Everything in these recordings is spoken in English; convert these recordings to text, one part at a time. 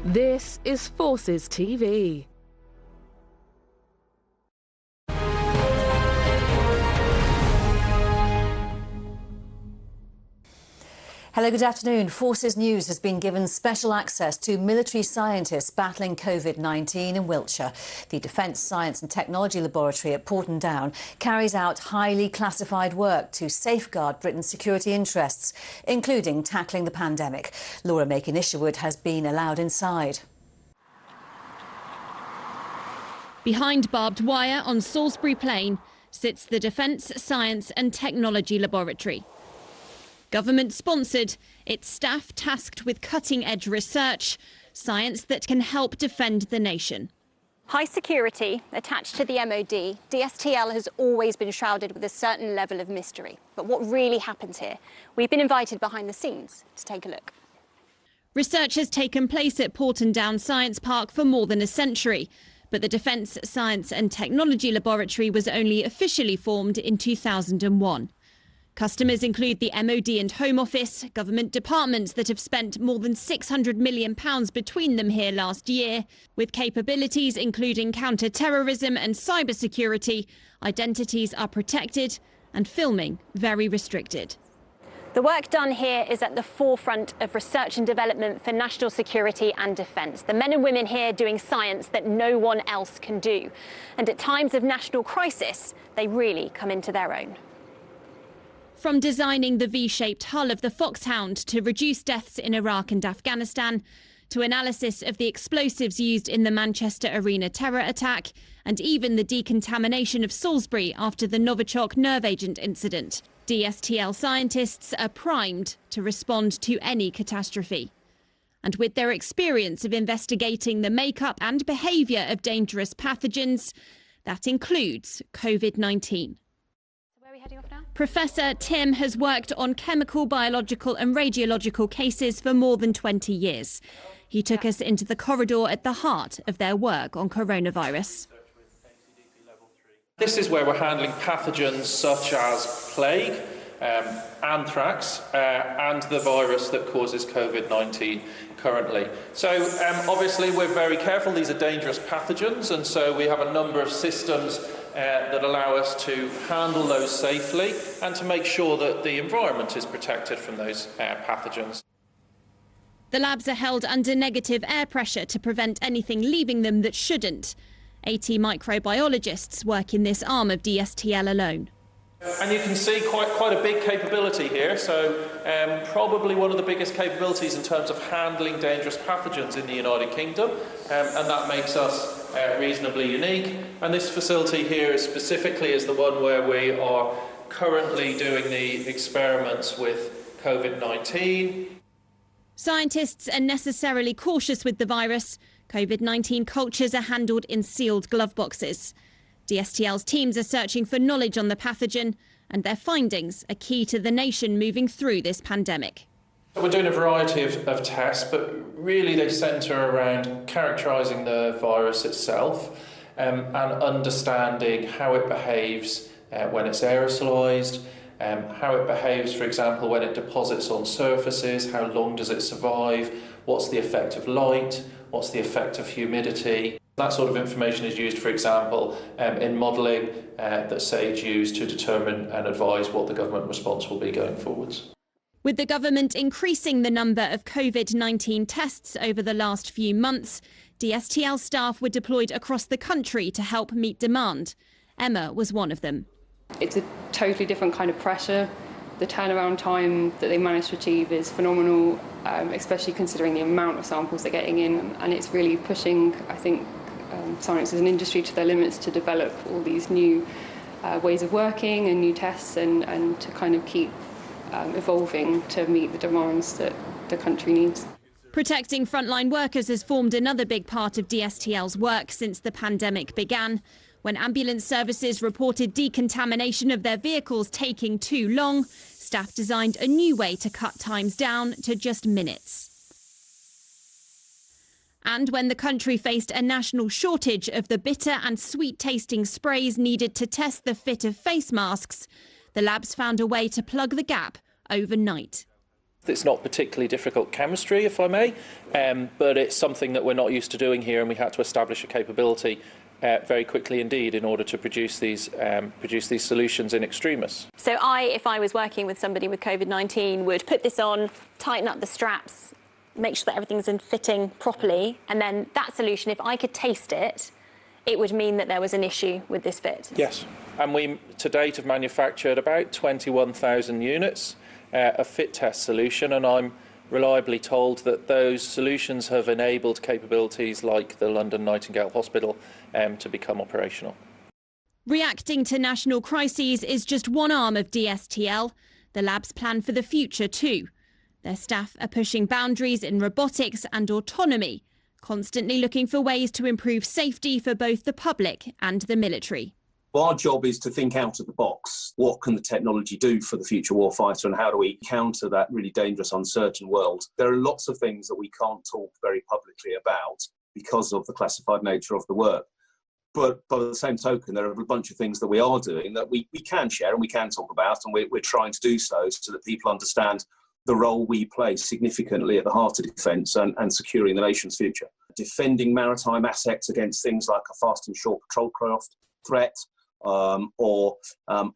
This is Forces TV. Hello, good afternoon. Forces News has been given special access to military scientists battling COVID-19 in Wiltshire. The Defence Science and Technology Laboratory at Porton Down carries out highly classified work to safeguard Britain's security interests, including tackling the pandemic. Laura Macon-Isherwood has been allowed inside. Behind barbed wire on Salisbury Plain sits the Defence Science and Technology Laboratory. Government-sponsored, its staff tasked with cutting-edge research, science that can help defend the nation. High security attached to the MOD, DSTL has always been shrouded with a certain level of mystery. But what really happens here? We've been invited behind the scenes to take a look. Research has taken place at Porton Down Science Park for more than a century, but the Defence Science and Technology Laboratory was only officially formed in 2001. Customers include the MOD and Home Office, government departments that have spent more than £600 million between them here last year, with capabilities including counter-terrorism and cybersecurity. Identities are protected and filming very restricted. The work done here is at the forefront of research and development for national security and defence. The men and women here doing science that no one else can do. And at times of national crisis, they really come into their own. From designing the V-shaped hull of the Foxhound to reduce deaths in Iraq and Afghanistan, to analysis of the explosives used in the Manchester Arena terror attack, and even the decontamination of Salisbury after the Novichok nerve agent incident, DSTL scientists are primed to respond to any catastrophe. And with their experience of investigating the makeup and behaviour of dangerous pathogens, that includes COVID-19. Professor Tim has worked on chemical, biological and radiological cases for more than 20 years. He took us into the corridor at the heart of their work on coronavirus. This is where we're handling pathogens such as plague, anthrax and the virus that causes COVID-19 currently. So obviously we're very careful. These are dangerous pathogens, and so we have a number of systems that allow us to handle those safely and to make sure that the environment is protected from those pathogens. The labs are held under negative air pressure to prevent anything leaving them that shouldn't. 80 microbiologists work in this arm of DSTL alone. And you can see quite a big capability here, so probably one of the biggest capabilities in terms of handling dangerous pathogens in the United Kingdom, and that makes us reasonably unique. And this facility here specifically is the one where we are currently doing the experiments with COVID-19. Scientists are necessarily cautious with the virus. COVID-19 cultures are handled in sealed glove boxes. DSTL's teams are searching for knowledge on the pathogen, and their findings are key to the nation moving through this pandemic. We're doing a variety of tests, but really they centre around characterising the virus itself and understanding how it behaves when it's aerosolised, how it behaves, for example, when it deposits on surfaces, how long does it survive, what's the effect of light, what's the effect of humidity. That sort of information is used, for example, in modelling that SAGE used to determine and advise what the government response will be going forwards. With the government increasing the number of COVID-19 tests over the last few months, DSTL staff were deployed across the country to help meet demand. Emma was one of them. It's a totally different kind of pressure. The turnaround time that they managed to achieve is phenomenal, especially considering the amount of samples they're getting in, and it's really pushing, I think, science as an industry to their limits to develop all these new ways of working and new tests and to kind of keep evolving to meet the demands that the country needs. Protecting frontline workers has formed another big part of DSTL's work since the pandemic began. When ambulance services reported decontamination of their vehicles taking too long, staff designed a new way to cut times down to just minutes. And when the country faced a national shortage of the bitter and sweet-tasting sprays needed to test the fit of face masks, the labs found a way to plug the gap overnight. It's not particularly difficult chemistry, if I may, but it's something that we're not used to doing here, and we had to establish a capability very quickly indeed in order to produce these solutions in extremis. So if I was working with somebody with COVID-19, would put this on, tighten up the straps, make sure that everything's in fitting properly, and then that solution, if I could taste it, it would mean that there was an issue with this fit? Yes, and we to date have manufactured about 21,000 units of fit test solution, and I'm reliably told that those solutions have enabled capabilities like the London Nightingale Hospital to become operational. Reacting to national crises is just one arm of DSTL. The labs plan for the future too. Their staff are pushing boundaries in robotics and autonomy, constantly looking for ways to improve safety for both the public and the military. Our job is to think out of the box. What can the technology do for the future warfighter, and how do we counter that really dangerous, uncertain world? There are lots of things that we can't talk very publicly about because of the classified nature of the work. But by the same token, there are a bunch of things that we are doing that we can share and we can talk about, and we're trying to do so that people understand the role we play significantly at the heart of defence and securing the nation's future. Defending maritime assets against things like a fast and short patrol craft threat, or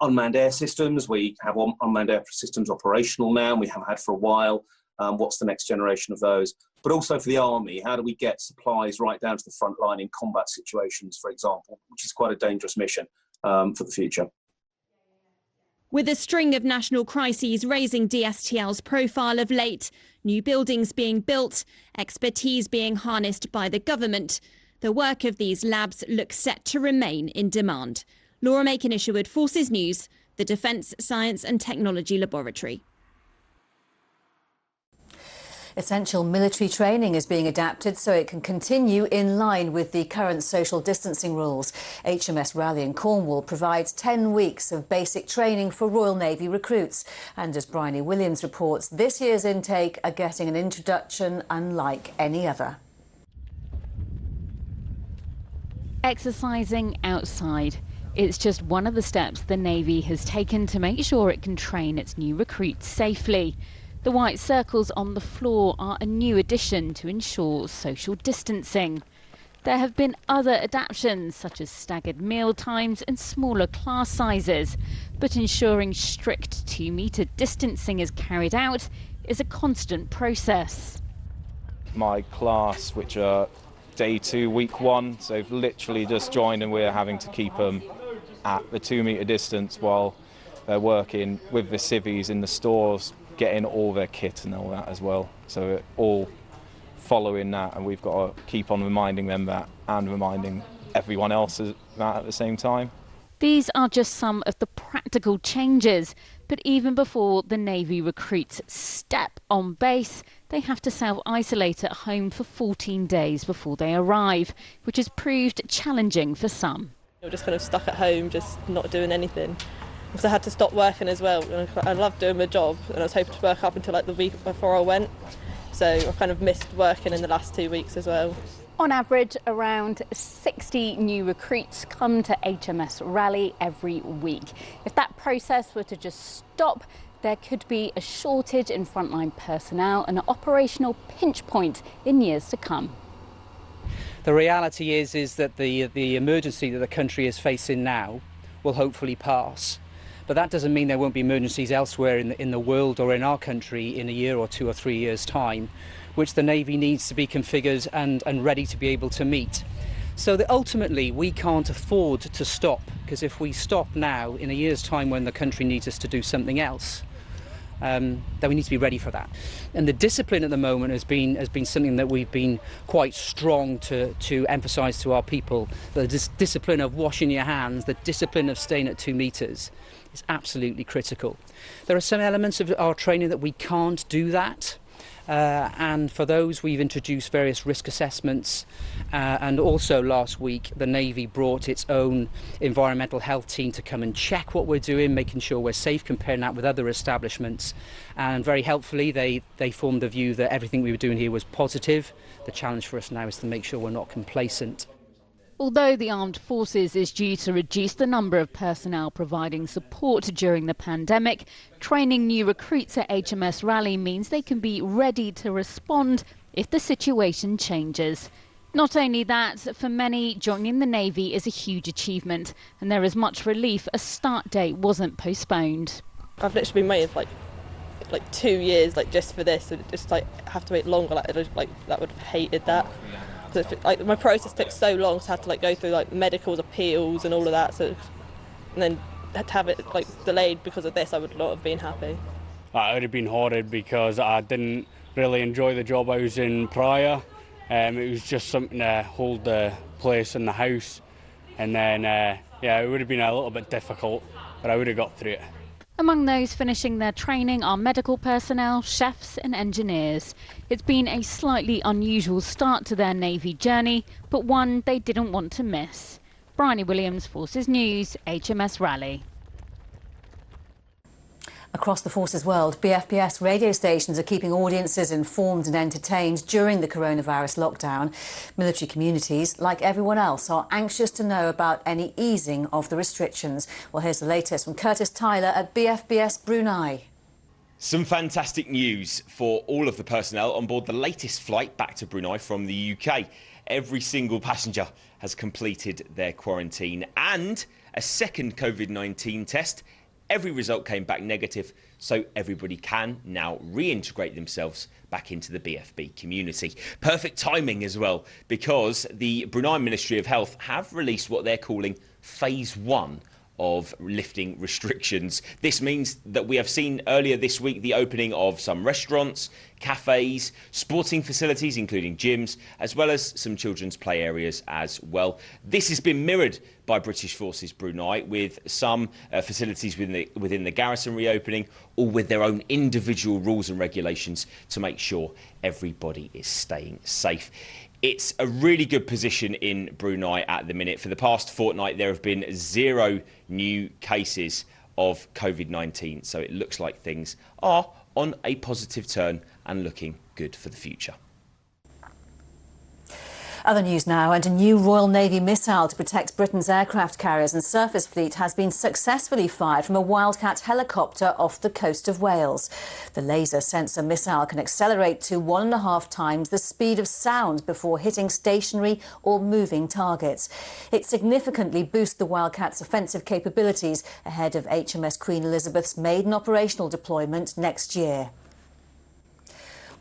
unmanned air systems. We have unmanned air systems operational now, and we have had for a while. What's the next generation of those? But also for the Army, how do we get supplies right down to the front line in combat situations, for example, which is quite a dangerous mission for the future. With a string of national crises raising DSTL's profile of late, new buildings being built, expertise being harnessed by the government, the work of these labs looks set to remain in demand. Laura Macon-Isherwood, Forces News, the Defence Science and Technology Laboratory. Essential military training is being adapted so it can continue in line with the current social distancing rules. HMS Raleigh in Cornwall provides 10 weeks of basic training for Royal Navy recruits. And as Bryony Williams reports, this year's intake are getting an introduction unlike any other. Exercising outside. It's just one of the steps the Navy has taken to make sure it can train its new recruits safely. The white circles on the floor are a new addition to ensure social distancing. There have been other adaptations, such as staggered meal times and smaller class sizes, but ensuring strict 2-metre distancing is carried out is a constant process. My class, which are day 2, week 1, so they've literally just joined, and we're having to keep them at the 2-metre distance while they're working with the civvies in the stores, getting all their kit and all that as well. So we're all following that, and we've got to keep on reminding them that and reminding everyone else that at the same time. These are just some of the practical changes, but even before the Navy recruits step on base, they have to self-isolate at home for 14 days before they arrive, which has proved challenging for some. You're just kind of stuck at home, just not doing anything. Because I had to stop working as well. I loved doing my job, and I was hoping to work up until like the week before I went. So I kind of missed working in the last 2 weeks as well. On average, around 60 new recruits come to HMS Raleigh every week. If that process were to just stop, there could be a shortage in frontline personnel and an operational pinch point in years to come. The reality is that the emergency that the country is facing now will hopefully pass. But that doesn't mean there won't be emergencies elsewhere in the world or in our country in a year or 2 or 3 years' time, which the Navy needs to be configured and ready to be able to meet. So that ultimately we can't afford to stop, because if we stop now, in a year's time when the country needs us to do something else, then we need to be ready for that. And the discipline at the moment has been something that we've been quite strong to emphasise to our people. The discipline of washing your hands, the discipline of staying at 2 metres is absolutely critical. There are some elements of our training that we can't do that. And for those we've introduced various risk assessments, and also last week the Navy brought its own environmental health team to come and check what we're doing, making sure we're safe, comparing that with other establishments, and very helpfully they formed the view that everything we were doing here was positive. The challenge for us now is to make sure we're not complacent. Although the armed forces is due to reduce the number of personnel providing support during the pandemic, training new recruits at HMS Raleigh means they can be ready to respond if the situation changes. Not only that, for many, joining the Navy is a huge achievement, and there is much relief a start date wasn't postponed. I've literally been waiting for like 2 years, just for this, and just have to wait longer. That would have hated that. My process took so long, so I had to go through medicals, appeals, and all of that. So, and then had to have it delayed because of this, I would not have been happy. It would have been horrid because I didn't really enjoy the job I was in prior. It was just something to hold the place in the house, and then it would have been a little bit difficult, but I would have got through it. Among those finishing their training are medical personnel, chefs and engineers. It's been a slightly unusual start to their Navy journey, but one they didn't want to miss. Bryony Williams, Forces News, HMS Raleigh. Across the Forces world, BFBS radio stations are keeping audiences informed and entertained during the coronavirus lockdown. Military communities, like everyone else, are anxious to know about any easing of the restrictions. Well, here's the latest from Curtis Tyler at BFBS Brunei. Some fantastic news for all of the personnel on board the latest flight back to Brunei from the UK. Every single passenger has completed their quarantine and a second COVID-19 test. Every result came back negative, so everybody can now reintegrate themselves back into the BFB community. Perfect timing as well, because the Brunei Ministry of Health have released what they're calling Phase 1 of lifting restrictions. This means that we have seen earlier this week the opening of some restaurants, cafes, sporting facilities, including gyms, as well as some children's play areas as well. This has been mirrored by British Forces Brunei, with some facilities within the garrison reopening, all with their own individual rules and regulations to make sure everybody is staying safe. It's a really good position in Brunei at the minute. For the past fortnight, there have been 0 new cases of COVID-19. So it looks like things are on a positive turn and looking good for the future. Other news now, and a new Royal Navy missile to protect Britain's aircraft carriers and surface fleet has been successfully fired from a Wildcat helicopter off the coast of Wales. The laser sensor missile can accelerate to 1.5 times the speed of sound before hitting stationary or moving targets. It significantly boosts the Wildcat's offensive capabilities ahead of HMS Queen Elizabeth's maiden operational deployment next year.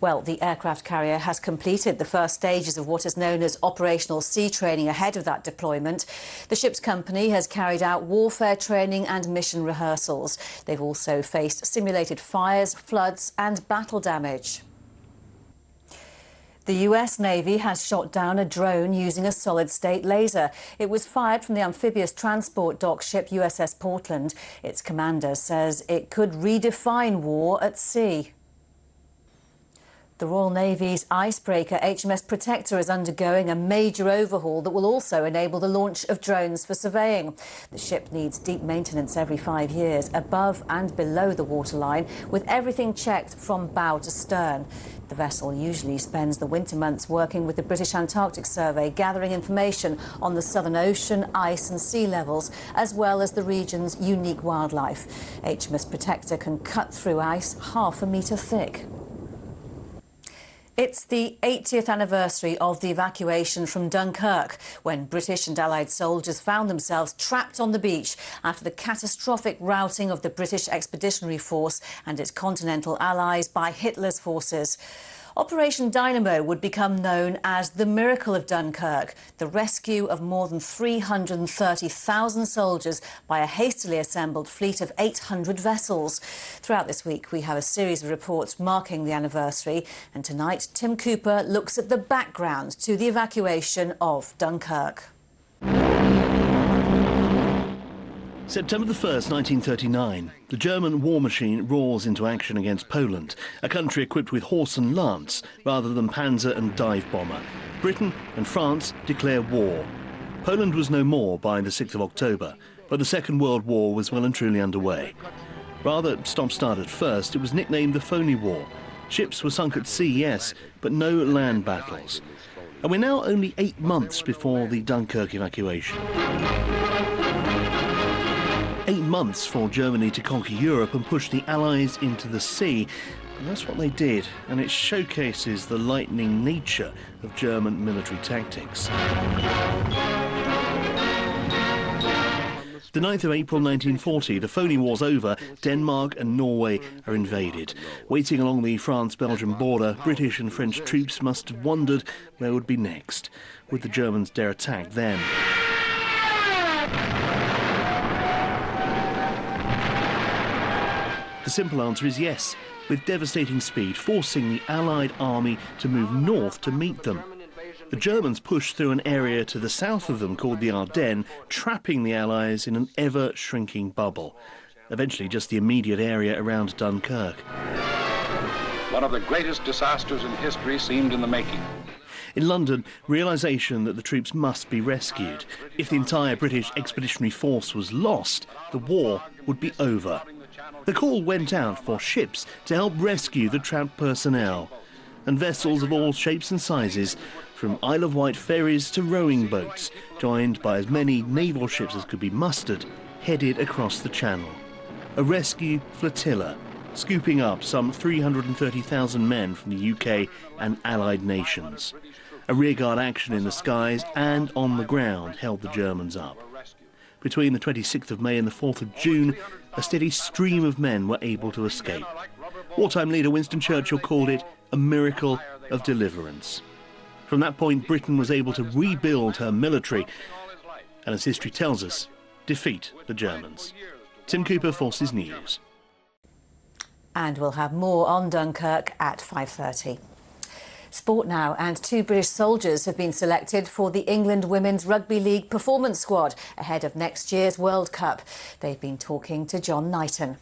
Well, the aircraft carrier has completed the first stages of what is known as operational sea training ahead of that deployment. The ship's company has carried out warfare training and mission rehearsals. They've also faced simulated fires, floods and battle damage. The US Navy has shot down a drone using a solid-state laser. It was fired from the amphibious transport dock ship USS Portland. Its commander says it could redefine war at sea. The Royal Navy's icebreaker HMS Protector is undergoing a major overhaul that will also enable the launch of drones for surveying. The ship needs deep maintenance every 5 years, above and below the waterline, with everything checked from bow to stern. The vessel usually spends the winter months working with the British Antarctic Survey, gathering information on the Southern Ocean, ice and sea levels, as well as the region's unique wildlife. HMS Protector can cut through ice 0.5 metre thick. It's the 80th anniversary of the evacuation from Dunkirk, when British and Allied soldiers found themselves trapped on the beach after the catastrophic routing of the British Expeditionary Force and its continental allies by Hitler's forces. Operation Dynamo would become known as the Miracle of Dunkirk, the rescue of more than 330,000 soldiers by a hastily assembled fleet of 800 vessels. Throughout this week, we have a series of reports marking the anniversary, and tonight, Tim Cooper looks at the background to the evacuation of Dunkirk. September the 1st, 1939, the German war machine roars into action against Poland, a country equipped with horse and lance rather than panzer and dive bomber. Britain and France declare war. Poland was no more by the 6th of October, but the Second World War was well and truly underway. Rather stop-start at first, it was nicknamed the Phony War. Ships were sunk at sea, yes, but no land battles. And we're now only 8 months before the Dunkirk evacuation. 8 months for Germany to conquer Europe and push the Allies into the sea. And that's what they did, and it showcases the lightning nature of German military tactics. The 9th of April 1940, the phony war's over, Denmark and Norway are invaded. Waiting along the France-Belgian border, British and French troops must have wondered where would be next. Would the Germans dare attack them? The simple answer is yes, with devastating speed, forcing the Allied army to move north to meet them. The Germans pushed through an area to the south of them called the Ardennes, trapping the Allies in an ever-shrinking bubble. Eventually, just the immediate area around Dunkirk. One of the greatest disasters in history seemed in the making. In London, realisation that the troops must be rescued. If the entire British expeditionary force was lost, the war would be over. The call went out for ships to help rescue the trapped personnel. And vessels of all shapes and sizes, from Isle of Wight ferries to rowing boats, joined by as many naval ships as could be mustered, headed across the Channel. A rescue flotilla, scooping up some 330,000 men from the UK and allied nations. A rearguard action in the skies and on the ground held the Germans up. Between the 26th of May and the 4th of June, a steady stream of men were able to escape. Wartime leader Winston Churchill called it a miracle of deliverance. From that point, Britain was able to rebuild her military and, as history tells us, defeat the Germans. Tim Cooper, Forces News. And we'll have more on Dunkirk at 5:30. Sport now, and 2 British soldiers have been selected for the England Women's Rugby League performance squad ahead of next year's World Cup. They've been talking to John Knighton.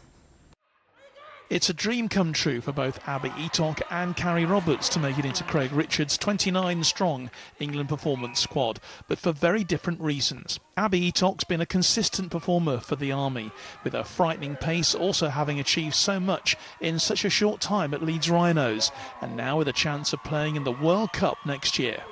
It's a dream come true for both Abby Eatock and Carrie Roberts to make it into Craig Richards' 29-strong England performance squad, but for very different reasons. Abby Eatock's been a consistent performer for the Army, with her frightening pace also having achieved so much in such a short time at Leeds Rhinos, and now with a chance of playing in the World Cup next year.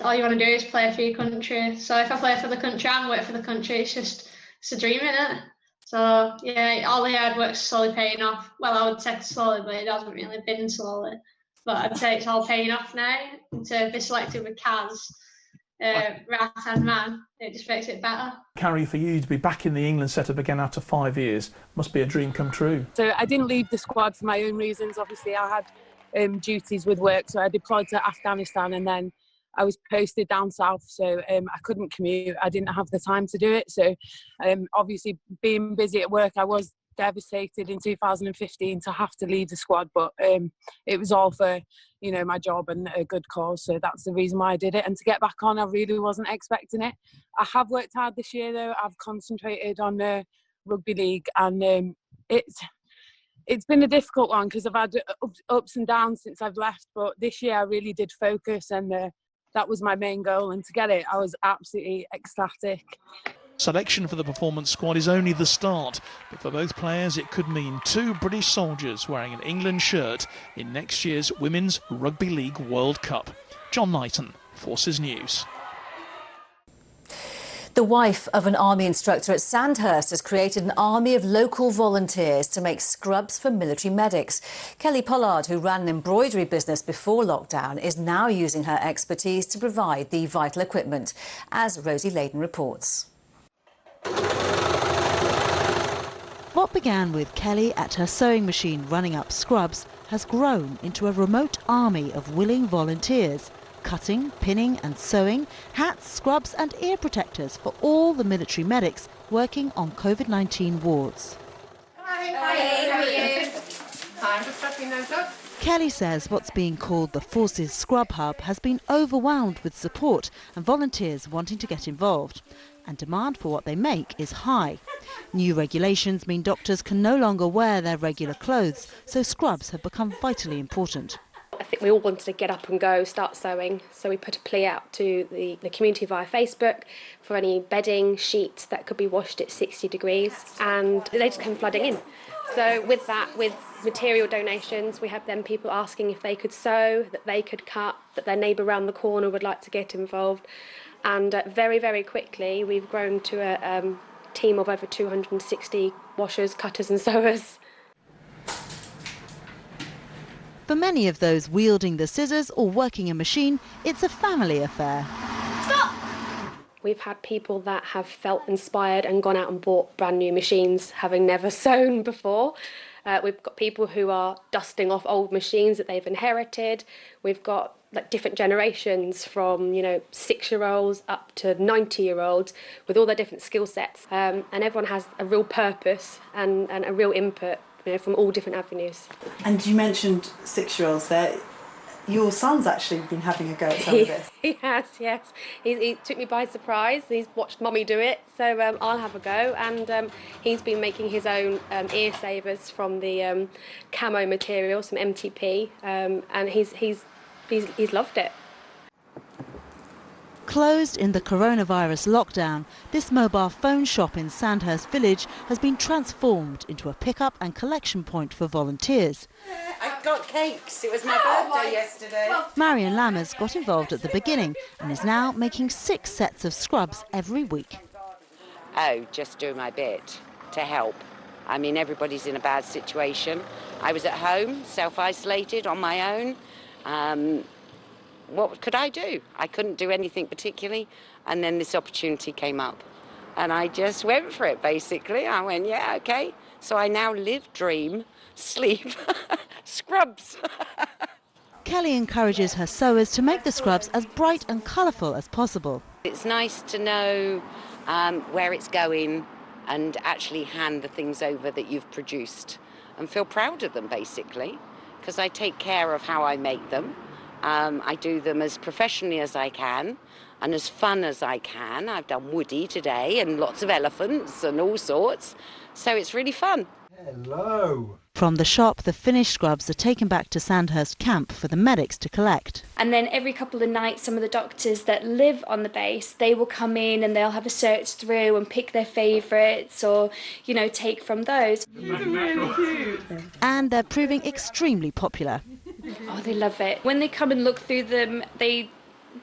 All you want to do is play for your country, so if I play for the country and work for the country, it's a dream, isn't it? So, yeah, all the hard work's slowly paying off. Well, I would say slowly, but it hasn't really been slowly. But I'd say it's all paying off now. And to be selected with Kaz, right-hand man, it just makes it better. Carrie, for you to be back in the England setup again after 5 years must be a dream come true. So I didn't leave the squad for my own reasons. Obviously, I had duties with work, so I deployed to Afghanistan and then I was posted down south, so I couldn't commute. I didn't have the time to do it. So obviously being busy at work, I was devastated in 2015 to have to leave the squad, but it was all for, you know, my job and a good cause. So that's the reason why I did it. And to get back on, I really wasn't expecting it. I have worked hard this year though. I've concentrated on rugby league, and it's been a difficult one because I've had ups and downs since I've left, but this year I really did focus, and that was my main goal, and to get it, I was absolutely ecstatic. Selection for the performance squad is only the start, but for both players it could mean 2 British soldiers wearing an England shirt in next year's Women's Rugby League World Cup. John Knighton, Forces News. The wife of an army instructor at Sandhurst has created an army of local volunteers to make scrubs for military medics. Kelly Pollard, who ran an embroidery business before lockdown, is now using her expertise to provide the vital equipment, as Rosie Layden reports. What began with Kelly at her sewing machine running up scrubs has grown into a remote army of willing volunteers, cutting, pinning and sewing hats, scrubs and ear protectors for all the military medics working on COVID-19 wards. Hi, how are you? Hi, I'm just wrapping those up. Kelly says what's being called the Forces Scrub Hub has been overwhelmed with support and volunteers wanting to get involved. And demand for what they make is high. New regulations mean doctors can no longer wear their regular clothes, so scrubs have become vitally important. I think we all wanted to get up and go, start sewing, so we put a plea out to the community via Facebook for any bedding, sheets that could be washed at 60 degrees, and they just came flooding in. So with that, with material donations, we have then people asking if they could sew, that they could cut, that their neighbour around the corner would like to get involved. And very, very quickly, we've grown to a team of over 260 washers, cutters and sewers. For many of those wielding the scissors or working a machine, it's a family affair. Stop! We've had people that have felt inspired and gone out and bought brand new machines, having never sewn before. We've got people who are dusting off old machines that they've inherited. We've got like different generations from 6-year-olds up to 90-year-olds with all their different skill sets, and everyone has a real purpose and a real input from all different avenues. And you mentioned 6-year-olds there. Your son's actually been having a go at some of this. He has, yes. He took me by surprise. He's watched Mummy do it, so I'll have a go. And he's been making his own ear savers from the camo material, some MTP, and he's loved it. Closed in the coronavirus lockdown, this mobile phone shop in Sandhurst Village has been transformed into a pick-up and collection point for volunteers. I got cakes. It was my birthday yesterday. Marion Lammers got involved at the beginning and is now making 6 sets of scrubs every week. Oh, just do my bit to help. I mean, everybody's in a bad situation. I was at home, self-isolated on my own. What could I do? I couldn't do anything particularly, and then this opportunity came up. And I just went for it, basically. I went, yeah, okay. So I now live, dream, sleep, scrubs. Kelly encourages her sewers to make the scrubs as bright and colourful as possible. It's nice to know where it's going and actually hand the things over that you've produced and feel proud of them, basically, because I take care of how I make them. I do them as professionally as I can and as fun as I can. I've done Woody today and lots of elephants and all sorts, so it's really fun. Hello. From the shop, the finished scrubs are taken back to Sandhurst Camp for the medics to collect. And then every couple of nights, some of the doctors that live on the base, they will come in and they'll have a search through and pick their favourites or, take from those. Really cute. And they're proving extremely popular. Oh, they love it. When they come and look through them, they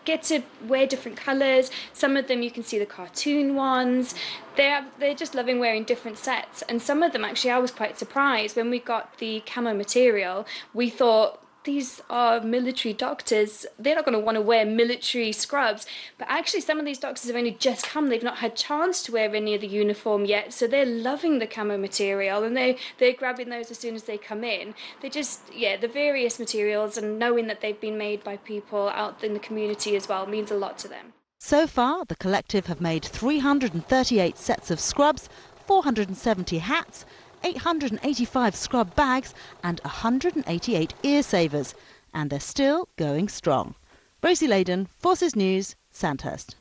get to wear different colours. Some of them you can see the cartoon ones. They're just loving wearing different sets. And some of them, actually, I was quite surprised. When we got the camo material, we thought, these are military doctors. They're not going to want to wear military scrubs. But actually, some of these doctors have only just come. They've not had chance to wear any of the uniform yet. So they're loving the camo material and they're grabbing those as soon as they come in. They just, the various materials and knowing that they've been made by people out in the community as well means a lot to them. So far, the collective have made 338 sets of scrubs, 470 hats, 885 scrub bags and 188 ear savers. And they're still going strong. Rosie Layden, Forces News, Sandhurst.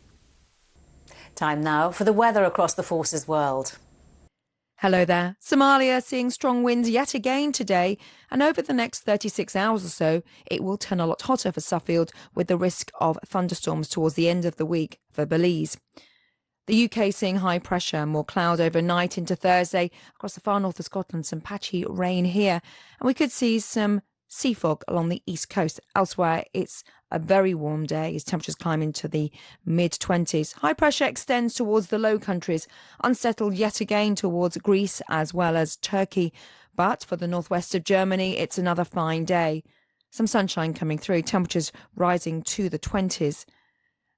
Time now for the weather across the Forces world. Hello there. Somalia seeing strong winds yet again today, and over the next 36 hours or so, it will turn a lot hotter for Suffield with the risk of thunderstorms towards the end of the week for Belize. The UK seeing high pressure, more cloud overnight into Thursday. Across the far north of Scotland, some patchy rain here. And we could see some sea fog along the east coast. Elsewhere, it's a very warm day as temperatures climb into the mid-20s. High pressure extends towards the Low Countries, unsettled yet again towards Greece as well as Turkey. But for the northwest of Germany, it's another fine day. Some sunshine coming through, temperatures rising to the 20s.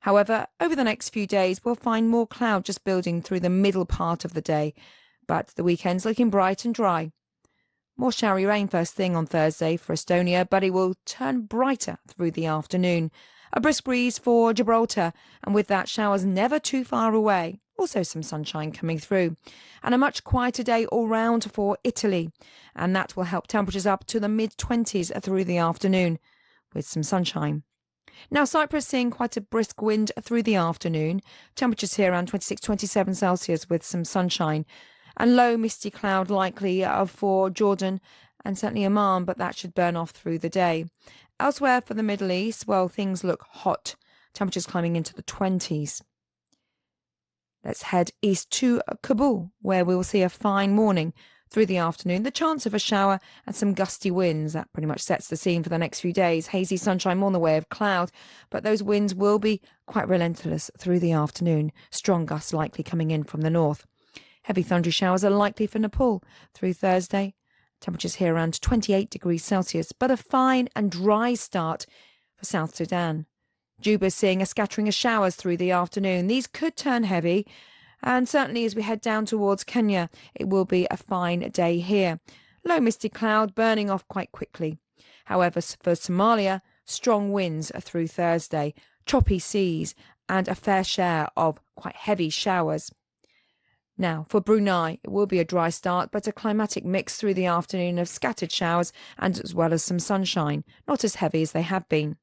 However, over the next few days, we'll find more cloud just building through the middle part of the day. But the weekend's looking bright and dry. More showery rain first thing on Thursday for Estonia, but it will turn brighter through the afternoon. A brisk breeze for Gibraltar, and with that, showers never too far away. Also some sunshine coming through. And a much quieter day all round for Italy. And that will help temperatures up to the mid-20s through the afternoon, with some sunshine. Now, Cyprus seeing quite a brisk wind through the afternoon. Temperatures here around 26-27 Celsius with some sunshine. And low misty cloud likely for Jordan and certainly Oman, but that should burn off through the day. Elsewhere for the Middle East, well, things look hot. Temperatures climbing into the 20s. Let's head east to Kabul, where we will see a fine morning. Through the afternoon, the chance of a shower and some gusty winds. That pretty much sets the scene for the next few days. Hazy sunshine more in the way of cloud, but those winds will be quite relentless through the afternoon. Strong gusts likely coming in from the north. Heavy thundery showers are likely for Nepal through Thursday. Temperatures here around 28 degrees Celsius, but a fine and dry start for South Sudan. Juba seeing a scattering of showers through the afternoon. These could turn heavy. And certainly as we head down towards Kenya, it will be a fine day here. Low misty cloud burning off quite quickly. However, for Somalia, strong winds through Thursday, choppy seas and a fair share of quite heavy showers. Now, for Brunei, it will be a dry start, but a climatic mix through the afternoon of scattered showers and as well as some sunshine, not as heavy as they have been.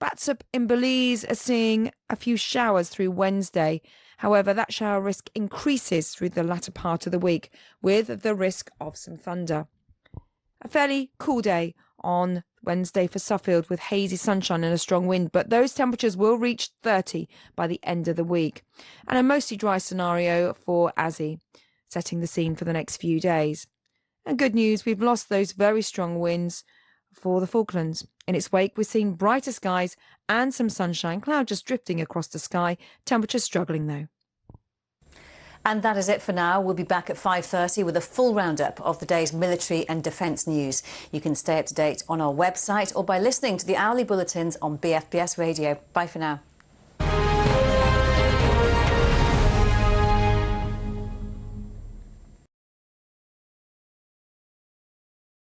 Batsup in Belize are seeing a few showers through Wednesday. However, that shower risk increases through the latter part of the week with the risk of some thunder. A fairly cool day on Wednesday for Suffield with hazy sunshine and a strong wind, but those temperatures will reach 30 by the end of the week. And a mostly dry scenario for Azzy, setting the scene for the next few days. And good news, we've lost those very strong winds for the Falklands. In its wake, we've seen brighter skies and some sunshine, cloud just drifting across the sky, temperatures struggling though. And that is it for now. We'll be back at 5:30 with a full roundup of the day's military and defence news. You can stay up to date on our website or by listening to the hourly bulletins on BFBS Radio. Bye for now.